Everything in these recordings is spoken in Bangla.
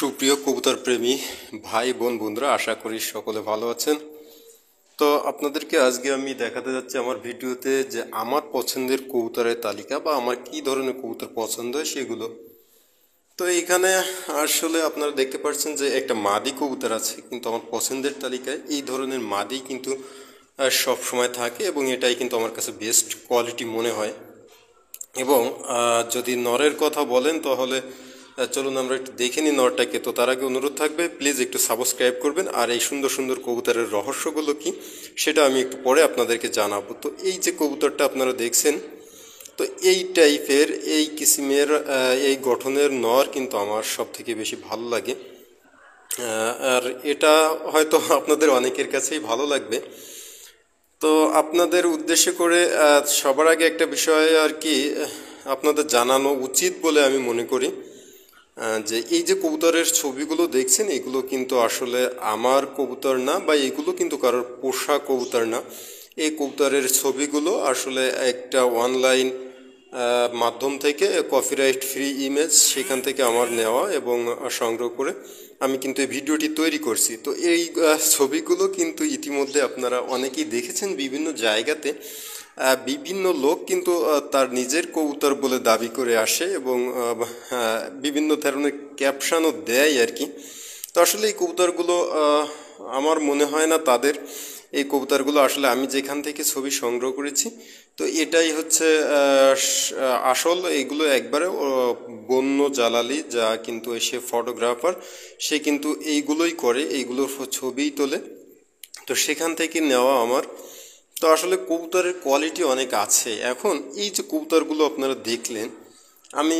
সুপ্রিয় কবুতর প্রেমী ভাই বোন বন্ধুরা, আশা করি সকলে ভালো আছেন। তো আপনাদেরকে আজকে আমি দেখাতে যাচ্ছি আমার ভিডিওতে যে আমার পছন্দের কবুতরের তালিকা বা আমার কি ধরনের কবুতর পছন্দ হয় সেগুলো। তো এইখানে আসলে আপনারা দেখতে পাচ্ছেন যে একটা মাদি কবুতর আছে, কিন্তু আমার পছন্দের তালিকায় এই ধরনের মাদি কিন্তু সব সময় থাকে এবং এটাই কিন্তু আমার কাছে বেস্ট কোয়ালিটি মনে হয়। এবং যদি নরের কথা বলেন তাহলে চলুন আমরা একটু দেখে নিই নরটাকে। তো তার আগে অনুরোধ থাকবে প্লিজ একটু সাবস্ক্রাইব করবেন, আর এই সুন্দর সুন্দর কবুতরের রহস্যগুলো কি সেটা আমি একটু পরে আপনাদেরকে জানাবো। তো এই যে কবুতরটা আপনারা দেখছেন, তো এই টাইপের এই কিসিমের এই গঠনের নর কিন্তু আমার সব থেকে বেশি ভালো লাগে। আর এটা হয়তো আপনাদের অনেকের কাছেই ভালো লাগবে। তো আপনাদের উদ্দেশ্য করে সবার আগে একটা বিষয় আর কি আপনাদের জানানো উচিত বলে আমি মনে করি, যে এই যে কবুতরের ছবিগুলো দেখছেন এগুলো কিন্তু আসলে আমার কবুতর না, বা এগুলো কিন্তু কারোর পোষা কবুতর না। এই কবুতরের ছবিগুলো আসলে একটা অনলাইন মাধ্যম থেকে কপিরাইট ফ্রি ইমেজ সেখান থেকে আমার নেওয়া এবং সংগ্রহ করে আমি কিন্তু এই ভিডিওটি তৈরি করছি। তো এই ছবিগুলো কিন্তু ইতিমধ্যে আপনারা অনেকেই দেখেছেন বিভিন্ন জায়গাতে। বিভিন্ন লোক কিন্তু তার নিজের কবুতর বলে দাবি করে আসে এবং বিভিন্ন ধরনের ক্যাপশনও দেয় আর কি। তো আসলে এই কবুতরগুলো আমার মনে হয় না তাদের। এই কবুতরগুলো আসলে আমি যেখান থেকে ছবি সংগ্রহ করেছি, তো এটাই হচ্ছে আসল। এগুলো একবারে বন্য জালালি, যা কিন্তু সে ফটোগ্রাফার, সে কিন্তু এইগুলোই করে, এইগুলোর ছবিই তোলে। তো সেখান থেকে নেওয়া আমার। তো আসলে কবুতরের কোয়ালিটি অনেক আছে। এখন এই যে কবুতরগুলো আপনারা দেখলেন, আমি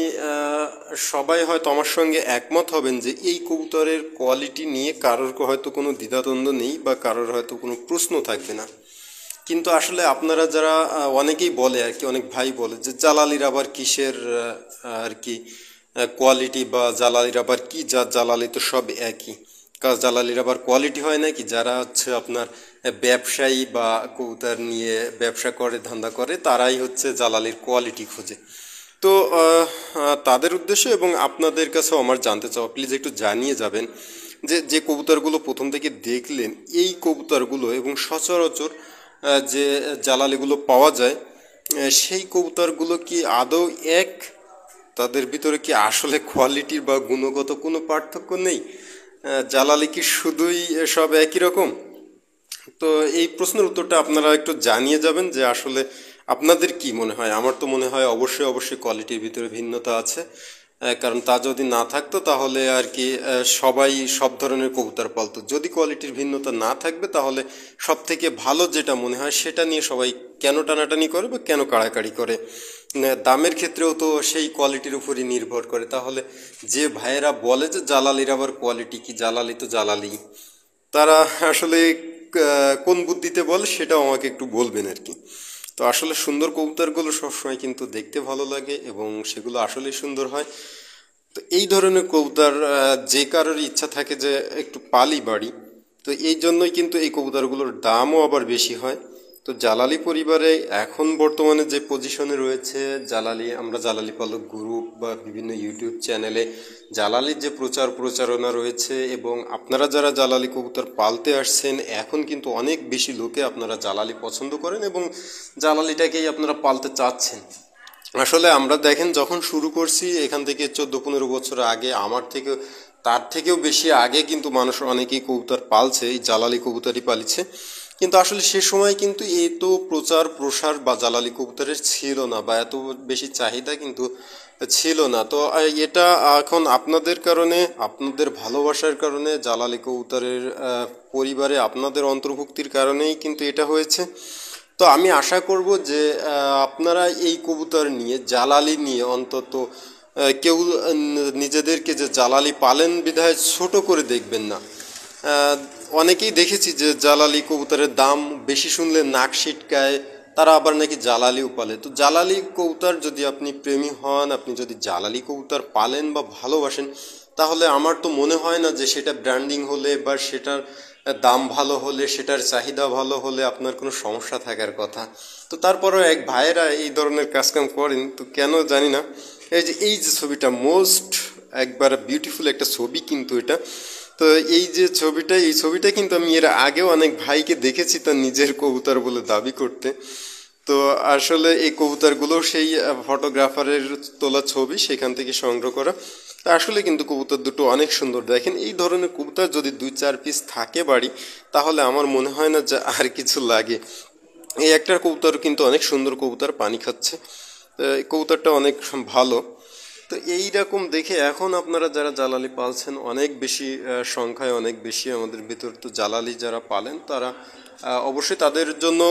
সবাই হয়তো আমার সঙ্গে একমত হবেন যে এই কবুতরের কোয়ালিটি নিয়ে কারোর হয়তো কোনো দ্বিধাদ্বন্দ্ব নেই বা কারোর হয়তো কোনো প্রশ্ন থাকবে না। কিন্তু আসলে আপনারা যারা অনেকেই বলে আর কি, অনেক ভাই বলে যে জালালির আবার কিসের আর কি কোয়ালিটি, বা জালালির আবার কি, যা জালালি তো সব একই। কাজ জালালির আবার কোয়ালিটি হয় নাকি? যারা হচ্ছে আপনার ব্যবসায়ী বা কবুতর নিয়ে ব্যবসা করে, ধান্দা করে, তারাই হচ্ছে জালালির কোয়ালিটি খোঁজে। তো তাদের উদ্দেশ্য এবং আপনাদের কাছেও আমার জানতে চাওয়া, প্লিজ একটু জানিয়ে যাবেন যে যে কবুতরগুলো প্রথম থেকে দেখলেন এই কবুতরগুলো এবং সচরাচর যে জালালিগুলো পাওয়া যায় সেই কবুতরগুলো কি আদৌ এক? তাদের ভিতরে কি আসলে কোয়ালিটির বা গুণগত কোনো পার্থক্য নেই? জালালি কি শুধুই সব একই রকম? তো এই প্রশ্নের উত্তরটা আপনারা একটু জানিয়ে যাবেন যে আসলে আপনাদের কি মনে হয়। আমার তো মনে হয় অবশ্যই অবশ্যই কোয়ালিটির ভিতরে ভিন্নতা আছে, কারণ তা যদি না থাকতো তাহলে আর কি সবাই সব ধরনের কবুতর পালতো। যদি কোয়ালিটির ভিন্নতা না থাকবে তাহলে সব থেকে ভালো যেটা মনে হয় সেটা নিয়ে সবাই কেন টানাটানি করে বা কেন কাড়াকাড়ি করে। দামের ক্ষেত্রেও তো সেই কোয়ালিটির উপরই নির্ভর করে। তাহলে যে ভাইয়েরা বলে যে জালালির আবার কোয়ালিটি কি, জালালি তো জালালি, তারা আসলে কোন বুদ্ধিতে বলে সেটাও আমাকে একটু বলবেন আর কি। তো আসলে সুন্দর কবুতরগুলো সবসময় কিন্তু দেখতে ভালো লাগে এবং সেগুলো আসলেই সুন্দর হয়। তো এই ধরনের কবুতর যে কারোর ইচ্ছা থাকে যে একটু পালি বাড়ি, তো এই জন্যই কিন্তু এই কবুতরগুলোর দামও আবার বেশি হয়। তো জালালি পরিবারে এখন বর্তমানে যে পজিশনে রয়েছে জালালি, আমরা জালালি পালক গ্রুপ বা বিভিন্ন ইউটিউব চ্যানেলে জালালির যে প্রচারণা রয়েছে, এবং আপনারা যারা জালালি কবুতর পালতে আসছেন এখন কিন্তু অনেক বেশি লোকে আপনারা জালালি পছন্দ করেন এবং জালালিটাকেই আপনারা পালতে চাচ্ছেন। আসলে আমরা দেখেন যখন শুরু করছি এখান থেকে 14-15 বছর আগে, আমার থেকে তার থেকেও বেশি আগে কিন্তু মানুষ অনেকেই কবুতর পালছে, এই জালালি কবুতরই পালিছে। কিন্তু আসলে সে সময় কিন্তু এত প্রচার প্রসার বা জালালি কবুতরের ছিল না, বা এত বেশি চাহিদা কিন্তু ছিল না। তো এটা এখন আপনাদের কারণে, আপনাদের ভালোবাসার কারণে, জালালি কবুতরের পরিবারে আপনাদের অন্তর্ভুক্তির কারণেই কিন্তু এটা হয়েছে। তো আমি আশা করব যে আপনারা এই কবুতর নিয়ে, জালালি নিয়ে অন্তত কেউ নিজেদেরকে যে জালালি পালেন বিধায় ছোট করে দেখবেন না। অনেকেই দেখেছি যে জালালি কবুতরের দাম বেশি শুনলে নাক সিটকায়, তারা আবার নাকি জালালিও পালে। তো জালালি কবুতর যদি আপনি প্রেমী হন, আপনি যদি জালালি কবুতর পালেন বা ভালোবাসেন, তাহলে আমার তো মনে হয় না যে সেটা ব্র্যান্ডিং হলে বা সেটার দাম ভালো হলে, সেটার চাহিদা ভালো হলে আপনার কোনো সমস্যা থাকার কথা। তো তারপরেও এক ভাইয়েরা এই ধরনের কাজকাম করেন, তো কেন জানি না। এই যে ছবিটা মোস্ট একবার বিউটিফুল একটা ছবি কিন্তু এটা। তো এই যে ছবিটা, এই ছবিটা কিন্তু আমি এর আগেও অনেক ভাইকে দেখেছি তার নিজের কবুতর বলে দাবি করতে। তো আসলে এই কবুতরগুলো সেই ফটোগ্রাফারের তোলা ছবি, সেখান থেকে সংগ্রহ করা। তা আসলে কিন্তু কবুতর দুটো অনেক সুন্দর। দেখেন এই ধরনের কবুতর যদি 2-4 পিস থাকে বাড়ি, তাহলে আমার মনে হয় না যে আর কিছু লাগে। এই একটা কবুতর কিন্তু অনেক সুন্দর কবুতর, পানি খাচ্ছে। তো এই কবুতরটা অনেক ভালো। তো এই রকম দেখে এখন আপনারা যারা জালালি পালছেন অনেক বেশি সংখ্যায় অনেক বেশি আমাদের ভিতর, তো জালালি যারা পালেন তারা অবশ্যই তাদের জন্য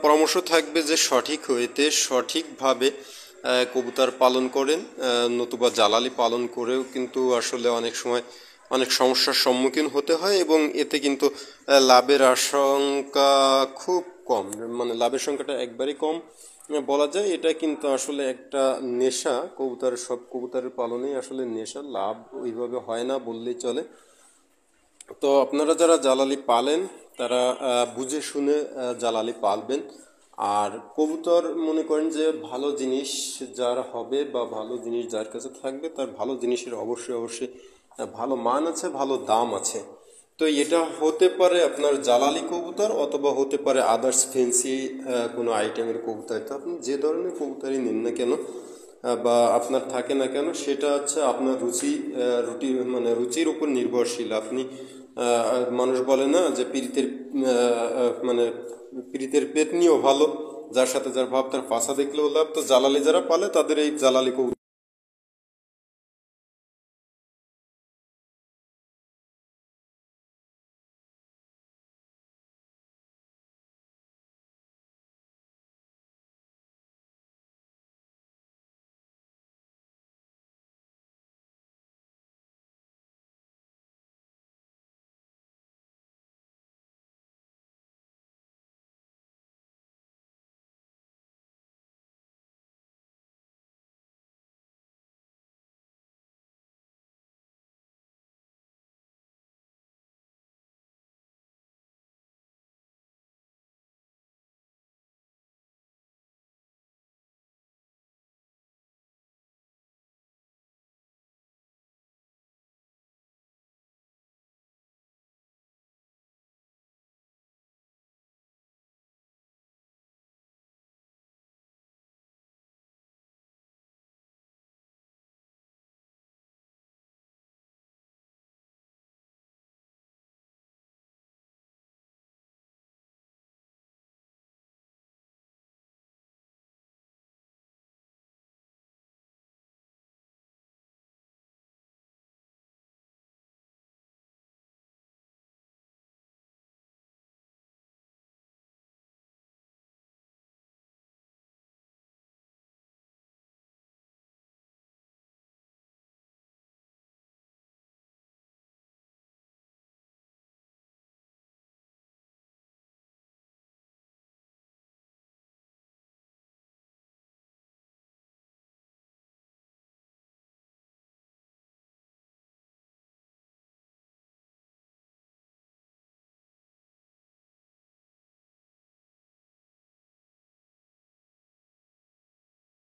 পরামর্শ থাকবে যে সঠিক হইতে সঠিকভাবে কবুতর পালন করেন। নতুবা জালালি পালন করেও কিন্তু আসলে অনেক সময় অনেক সমস্যার সম্মুখীন হতে হয়, এবং এতে কিন্তু লাভের আশঙ্কা খুব কম, মানে লাভের সংখ্যাটা একবারই কম বলা যায়। এটা কিন্তু আসলে একটা নেশা, কবুতর সব কবুতরের পালনেই আসলে নেশা, লাভ ওইভাবে হয় না বললেই চলে। তো আপনারা যারা জালালি পালেন তারা বুঝে শুনে জালালি পালবেন। আর কবুতর মনে করেন যে ভালো জিনিস যার হবে বা ভালো জিনিস যার কাছে থাকবে, তার ভালো জিনিসের অবশ্যই অবশ্যই ভালো মান আছে, ভালো দাম আছে। তো এটা হতে পারে আপনার জালালি কবুতর, অথবা হতে পারে আদার্স ফেন্সি কোনো আইটেমের কবুতর। তো আপনি যে ধরনের কবুতরই নিন না কেন বা আপনার থাকে না কেন, সেটা হচ্ছে আপনার মানে রুচির উপর নির্ভরশীল। আপনি মানুষ বলে না যে মানে পীড়িতের পেতনিও ভালো, যার সাথে যার ভাব তার পাছা দেখলেও লাভ। তো জালালি যারা পালে তাদের এই জালালি কবুতর